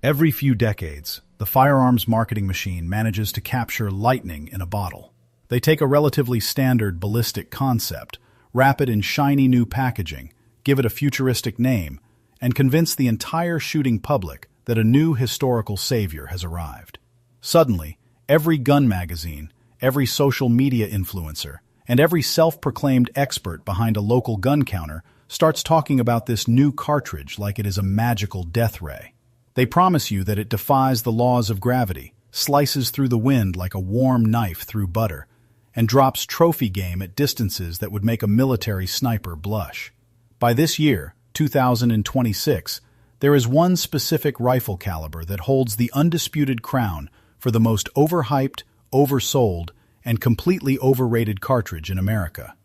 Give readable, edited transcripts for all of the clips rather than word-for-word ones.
Every few decades, the firearms marketing machine manages to capture lightning in a bottle. They take a relatively standard ballistic concept, wrap it in shiny new packaging, give it a futuristic name, and convince the entire shooting public that a new historical savior has arrived. Suddenly, every gun magazine, every social media influencer, and every self-proclaimed expert behind a local gun counter starts talking about this new cartridge like it is a magical death ray. They promise you that it defies the laws of gravity, slices through the wind like a warm knife through butter, and drops trophy game at distances that would make a military sniper blush. By this year, 2026, there is one specific rifle caliber that holds the undisputed crown for the most overhyped, oversold, and completely overrated cartridge in America.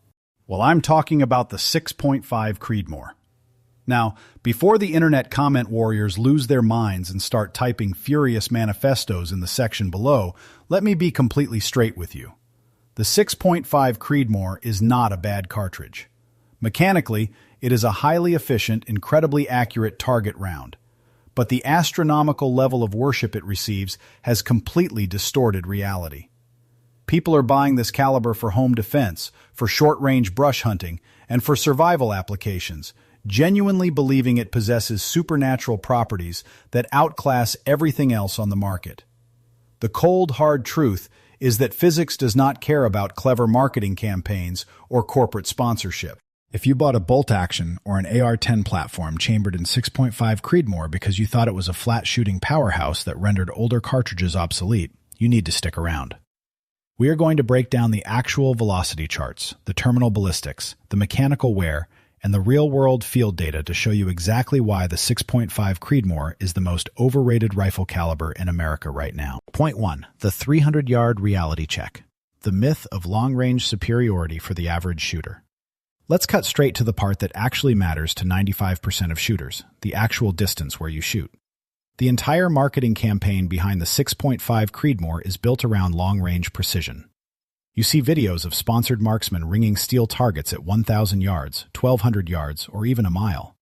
Well, I'm talking about the 6.5 Creedmoor. Now, before the internet comment warriors lose their minds and start typing furious manifestos in the section below, let me be completely straight with you. The 6.5 Creedmoor is not a bad cartridge. Mechanically, it is a highly efficient, incredibly accurate target round. But the astronomical level of worship it receives has completely distorted reality. People are buying this caliber for home defense, for short-range brush hunting, and for survival applications, genuinely believing it possesses supernatural properties that outclass everything else on the market. The cold, hard truth is that physics does not care about clever marketing campaigns or corporate sponsorship. If you bought a bolt-action or an AR-10 platform chambered in 6.5 Creedmoor because you thought it was a flat-shooting powerhouse that rendered older cartridges obsolete, you need to stick around. We are going to break down the actual velocity charts, the terminal ballistics, the mechanical wear, and the real-world field data to show you exactly why the 6.5 Creedmoor is the most overrated rifle caliber in America right now. Point 1. The 300-yard reality check. The myth of long-range superiority for the average shooter. Let's cut straight to the part that actually matters to 95% of shooters, the actual distance where you shoot. The entire marketing campaign behind the 6.5 Creedmoor is built around long-range precision. You see videos of sponsored marksmen ringing steel targets at 1,000 yards, 1,200 yards, or even a mile.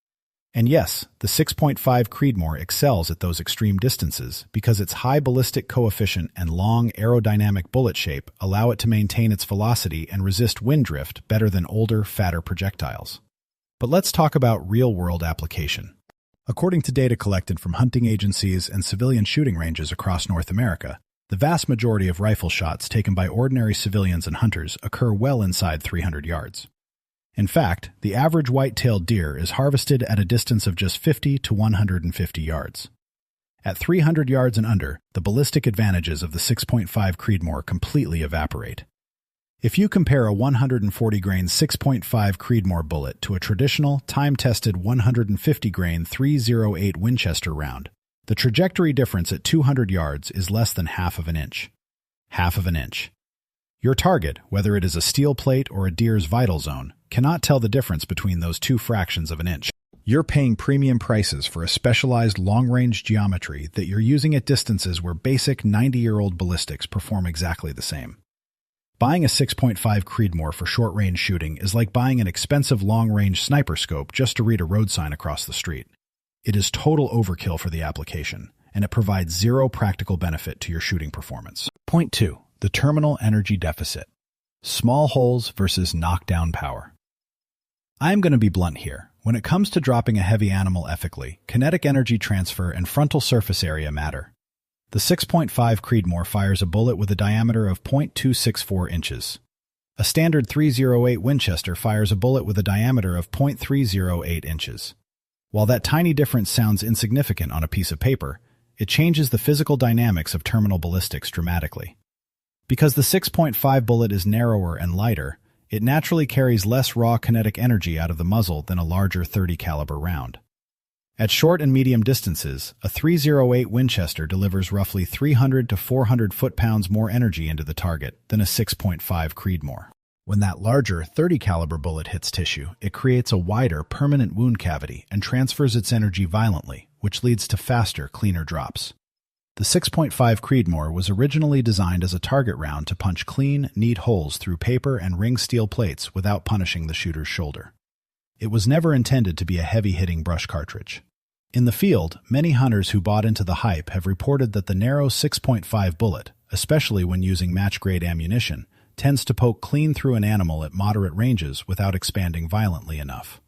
And yes, the 6.5 Creedmoor excels at those extreme distances because its high ballistic coefficient and long aerodynamic bullet shape allow it to maintain its velocity and resist wind drift better than older, fatter projectiles. But let's talk about real-world application. According to data collected from hunting agencies and civilian shooting ranges across North America, the vast majority of rifle shots taken by ordinary civilians and hunters occur well inside 300 yards. In fact, the average white-tailed deer is harvested at a distance of just 50 to 150 yards. At 300 yards and under, the ballistic advantages of the 6.5 Creedmoor completely evaporate. If you compare a 140-grain 6.5 Creedmoor bullet to a traditional, time-tested 150-grain 308 Winchester round, the trajectory difference at 200 yards is less than half of an inch. Half of an inch. Your target, whether it is a steel plate or a deer's vital zone, cannot tell the difference between those two fractions of an inch. You're paying premium prices for a specialized long-range geometry that you're using at distances where basic 90-year-old ballistics perform exactly the same. Buying a 6.5 Creedmoor for short-range shooting is like buying an expensive long-range sniper scope just to read a road sign across the street. It is total overkill for the application, and it provides zero practical benefit to your shooting performance. Point 2. The terminal energy deficit. Small holes versus knockdown power. I am going to be blunt here. When it comes to dropping a heavy animal ethically, kinetic energy transfer and frontal surface area matter. The 6.5 Creedmoor fires a bullet with a diameter of 0.264 inches. A standard 308 Winchester fires a bullet with a diameter of 0.308 inches. While that tiny difference sounds insignificant on a piece of paper, it changes the physical dynamics of terminal ballistics dramatically. Because the 6.5 bullet is narrower and lighter, it naturally carries less raw kinetic energy out of the muzzle than a larger .30 caliber round. At short and medium distances, a 308 Winchester delivers roughly 300 to 400 foot-pounds more energy into the target than a 6.5 Creedmoor. When that larger .30 caliber bullet hits tissue, it creates a wider, permanent wound cavity and transfers its energy violently, which leads to faster, cleaner drops. The 6.5 Creedmoor was originally designed as a target round to punch clean, neat holes through paper and ring steel plates without punishing the shooter's shoulder. It was never intended to be a heavy-hitting brush cartridge. In the field, many hunters who bought into the hype have reported that the narrow 6.5 bullet, especially when using match-grade ammunition, tends to poke clean through an animal at moderate ranges without expanding violently enough.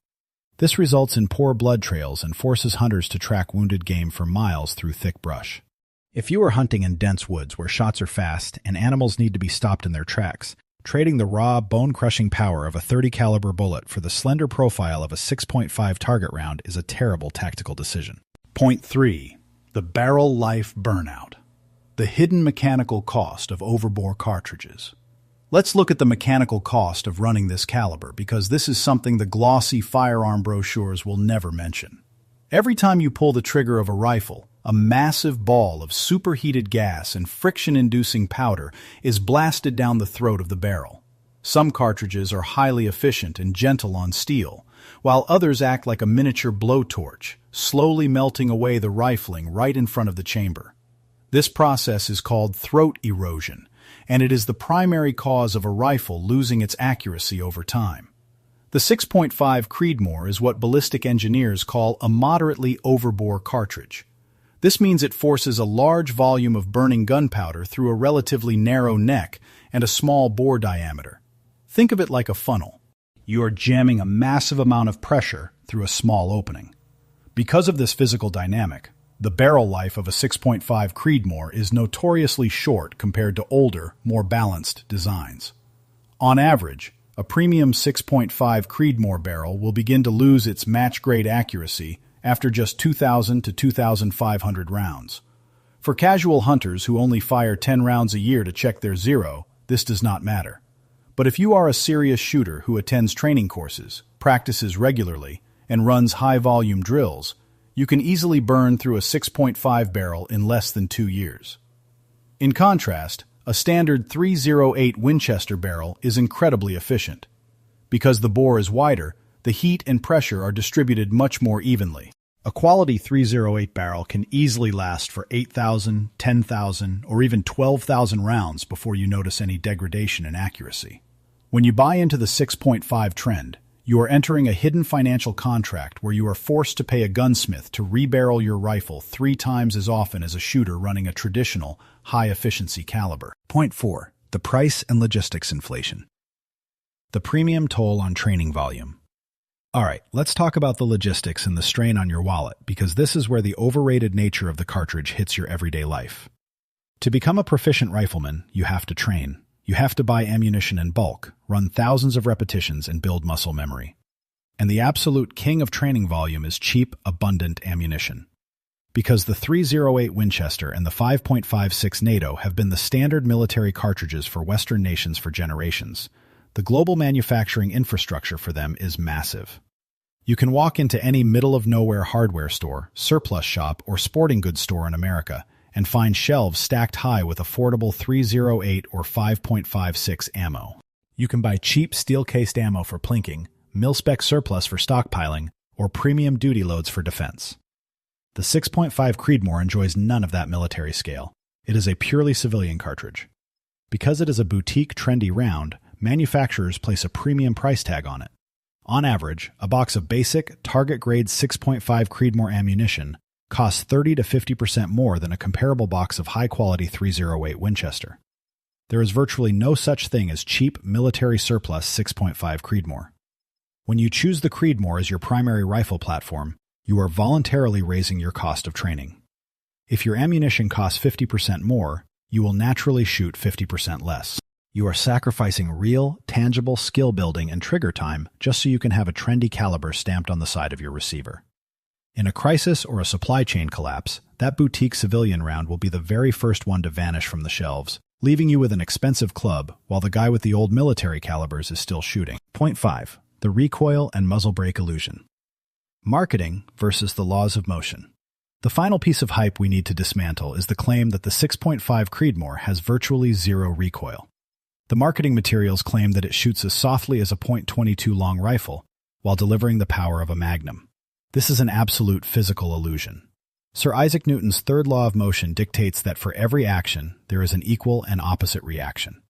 This results in poor blood trails and forces hunters to track wounded game for miles through thick brush. If you are hunting in dense woods where shots are fast and animals need to be stopped in their tracks, trading the raw, bone-crushing power of a .30 caliber bullet for the slender profile of a 6.5 target round is a terrible tactical decision. Point 3. The barrel life burnout. The hidden mechanical cost of overbore cartridges. Let's look at the mechanical cost of running this caliber, because this is something the glossy firearm brochures will never mention. Every time you pull the trigger of a rifle, a massive ball of superheated gas and friction-inducing powder is blasted down the throat of the barrel. Some cartridges are highly efficient and gentle on steel, while others act like a miniature blowtorch, slowly melting away the rifling right in front of the chamber. This process is called throat erosion, and it is the primary cause of a rifle losing its accuracy over time. The 6.5 Creedmoor is what ballistic engineers call a moderately overbore cartridge. This means it forces a large volume of burning gunpowder through a relatively narrow neck and a small bore diameter. Think of it like a funnel. You are jamming a massive amount of pressure through a small opening. Because of this physical dynamic, the barrel life of a 6.5 Creedmoor is notoriously short compared to older, more balanced designs. On average, a premium 6.5 Creedmoor barrel will begin to lose its match-grade accuracy after just 2,000 to 2,500 rounds. For casual hunters who only fire 10 rounds a year to check their zero, this does not matter. But if you are a serious shooter who attends training courses, practices regularly, and runs high-volume drills, you can easily burn through a 6.5 barrel in less than 2 years. In contrast, a standard .308 Winchester barrel is incredibly efficient. Because the bore is wider, the heat and pressure are distributed much more evenly. A quality .308 barrel can easily last for 8,000, 10,000, or even 12,000 rounds before you notice any degradation in accuracy. When you buy into the 6.5 trend, you are entering a hidden financial contract where you are forced to pay a gunsmith to rebarrel your rifle 3 times as often as a shooter running a traditional, high-efficiency caliber. Point 4. The price and logistics inflation. The premium toll on training volume. Alright, let's talk about the logistics and the strain on your wallet, because this is where the overrated nature of the cartridge hits your everyday life. To become a proficient rifleman, you have to train. You have to buy ammunition in bulk, run thousands of repetitions, and build muscle memory. And the absolute king of training volume is cheap, abundant ammunition. Because the .308 Winchester and the 5.56 NATO have been the standard military cartridges for Western nations for generations, the global manufacturing infrastructure for them is massive. You can walk into any middle-of-nowhere hardware store, surplus shop, or sporting goods store in America and find shelves stacked high with affordable .308 or 5.56 ammo. You can buy cheap steel-cased ammo for plinking, mil-spec surplus for stockpiling, or premium duty loads for defense. The 6.5 Creedmoor enjoys none of that military scale. It is a purely civilian cartridge. Because it is a boutique, trendy round, manufacturers place a premium price tag on it. On average, a box of basic, target-grade 6.5 Creedmoor ammunition costs 30 to 50% more than a comparable box of high-quality .308 Winchester. There is virtually no such thing as cheap, military surplus 6.5 Creedmoor. When you choose the Creedmoor as your primary rifle platform, you are voluntarily raising your cost of training. If your ammunition costs 50% more, you will naturally shoot 50% less. You are sacrificing real, tangible skill building and trigger time just so you can have a trendy caliber stamped on the side of your receiver. In a crisis or a supply chain collapse, that boutique civilian round will be the very first one to vanish from the shelves, leaving you with an expensive club while the guy with the old military calibers is still shooting. Point 5. The recoil and muzzle brake illusion. Marketing versus the laws of motion. The final piece of hype we need to dismantle is the claim that the 6.5 Creedmoor has virtually zero recoil. The marketing materials claim that it shoots as softly as a .22 long rifle, while delivering the power of a Magnum. This is an absolute physical illusion. Sir Isaac Newton's third law of motion dictates that for every action, there is an equal and opposite reaction.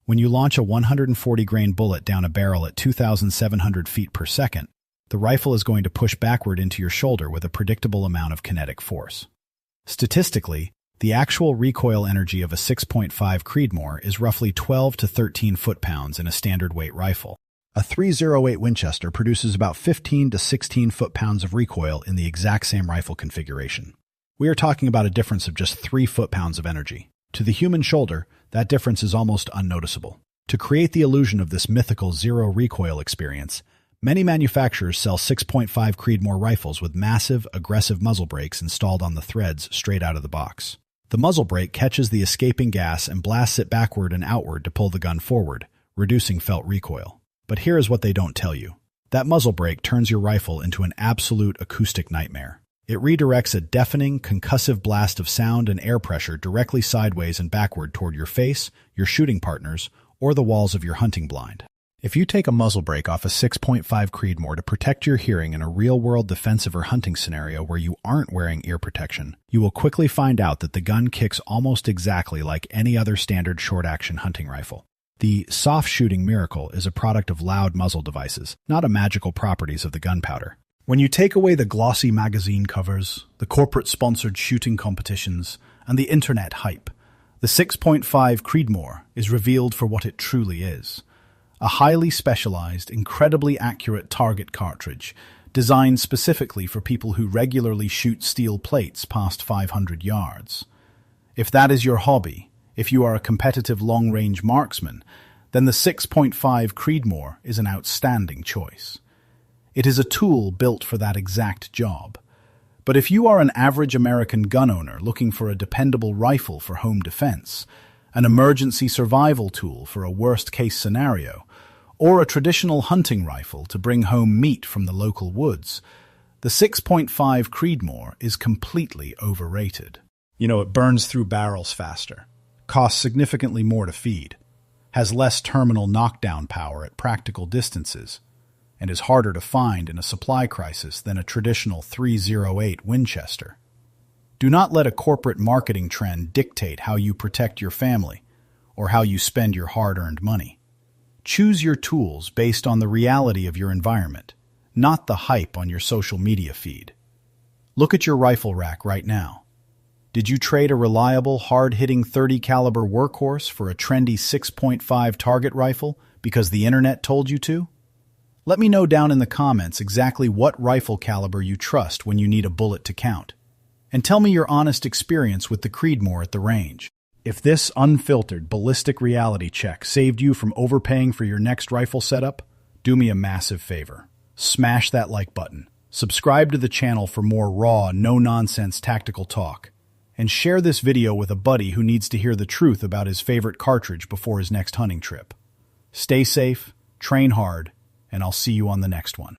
When you launch a 140-grain bullet down a barrel at 2,700 feet per second, The rifle is going to push backward into your shoulder with a predictable amount of kinetic force. Statistically, the actual recoil energy of a 6.5 Creedmoor is roughly 12 to 13 foot-pounds in a standard weight rifle. A .308 Winchester produces about 15 to 16 foot-pounds of recoil in the exact same rifle configuration. We are talking about a difference of just 3 foot-pounds of energy. To the human shoulder, that difference is almost unnoticeable. To create the illusion of this mythical zero recoil experience, many manufacturers sell 6.5 Creedmoor rifles with massive, aggressive muzzle brakes installed on the threads straight out of the box. The muzzle brake catches the escaping gas and blasts it backward and outward to pull the gun forward, reducing felt recoil. But here is what they don't tell you. That muzzle brake turns your rifle into an absolute acoustic nightmare. It redirects a deafening, concussive blast of sound and air pressure directly sideways and backward toward your face, your shooting partners, or the walls of your hunting blind. If you take a muzzle brake off a 6.5 Creedmoor to protect your hearing in a real-world defensive or hunting scenario where you aren't wearing ear protection, you will quickly find out that the gun kicks almost exactly like any other standard short-action hunting rifle. The soft shooting miracle is a product of loud muzzle devices, not a magical properties of the gunpowder. When you take away the glossy magazine covers, the corporate-sponsored shooting competitions, and the internet hype, the 6.5 Creedmoor is revealed for what it truly is. A highly specialized, incredibly accurate target cartridge designed specifically for people who regularly shoot steel plates past 500 yards. If that is your hobby, if you are a competitive long-range marksman, then the 6.5 Creedmoor is an outstanding choice. It is a tool built for that exact job. But if you are an average American gun owner looking for a dependable rifle for home defense, an emergency survival tool for a worst-case scenario, or a traditional hunting rifle to bring home meat from the local woods, the 6.5 Creedmoor is completely overrated. It burns through barrels faster, costs significantly more to feed, has less terminal knockdown power at practical distances, and is harder to find in a supply crisis than a traditional .308 Winchester. Do not let a corporate marketing trend dictate how you protect your family or how you spend your hard-earned money. Choose your tools based on the reality of your environment, not the hype on your social media feed. Look at your rifle rack right now. Did you trade a reliable, hard-hitting .30 caliber workhorse for a trendy 6.5 target rifle because the internet told you to? Let me know down in the comments exactly what rifle caliber you trust when you need a bullet to count. And tell me your honest experience with the Creedmoor at the range. If this unfiltered, ballistic reality check saved you from overpaying for your next rifle setup, do me a massive favor. Smash that like button, subscribe to the channel for more raw, no-nonsense tactical talk, and share this video with a buddy who needs to hear the truth about his favorite cartridge before his next hunting trip. Stay safe, train hard, and I'll see you on the next one.